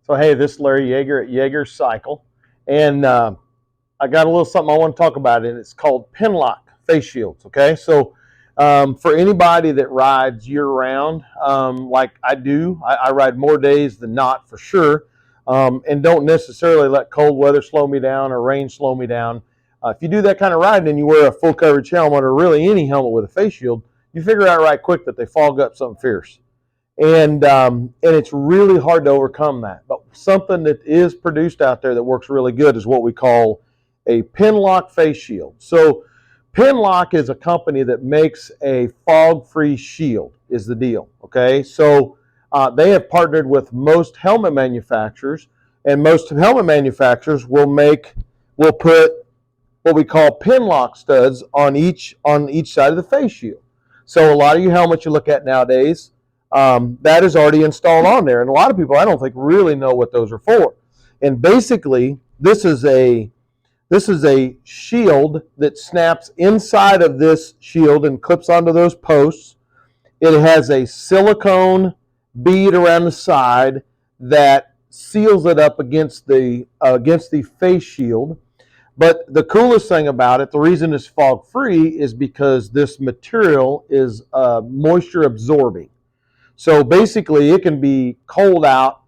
So hey, this is Larry Yeager at Yeager Cycle, and I got a little something I want to talk about, and it's called Penlock face shields. Okay, so for anybody that rides year round, like I do, I ride more days than not for sure, and don't necessarily let cold weather slow me down or rain slow me down. If you do that kind of riding and you wear a full coverage helmet or really any helmet with a face shield, you figure out right quick that they fog up something fierce. And it's really hard to overcome that. But something that is produced out there that works really good is what we call a Penlock face shield. So Penlock is a company that makes a fog-free shield is the deal. Okay, so they have partnered with most helmet manufacturers, and most helmet manufacturers will put what we call Penlock studs on each side of the face shield. So a lot of you helmets you look at nowadays, that is already installed on there, and a lot of people I don't think really know what those are for. And basically, this is a shield that snaps inside of this shield and clips onto those posts. It has a silicone bead around the side that seals it up against the face shield. But the coolest thing about it, the reason it's fog free, is because this material is moisture absorbing. So basically, it can be cold out,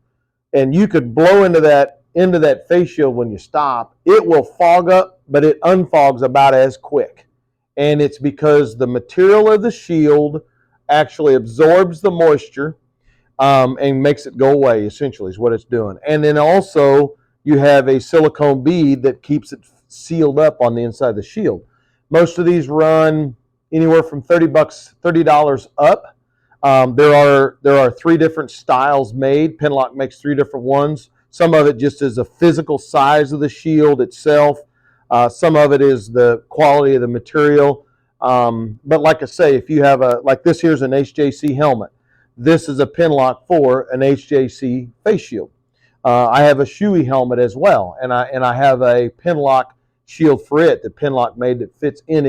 and you could blow into that face shield when you stop. It will fog up, but it unfogs about as quick. And it's because the material of the shield actually absorbs the moisture and makes it go away, essentially, is what it's doing. And then also, you have a silicone bead that keeps it sealed up on the inside of the shield. Most of these run anywhere from $30 up. There are three different styles made. Penlock makes three different ones. Some of it just is a physical size of the shield itself. Some of it is the quality of the material. But like I say, if you have like this here's an HJC helmet. This is a Penlock for an HJC face shield. I have a Shoei helmet as well, and I have a Penlock shield for it that Penlock made that fits in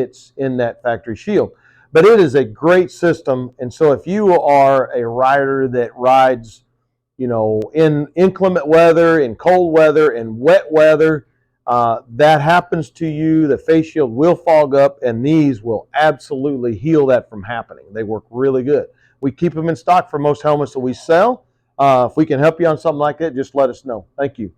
that factory shield. But it is a great system, and so if you are a rider that rides, in inclement weather, in cold weather, in wet weather, that happens to you, the face shield will fog up, and these will absolutely heal that from happening. They work really good. We keep them in stock for most helmets that we sell. If we can help you on something like that, just let us know. Thank you.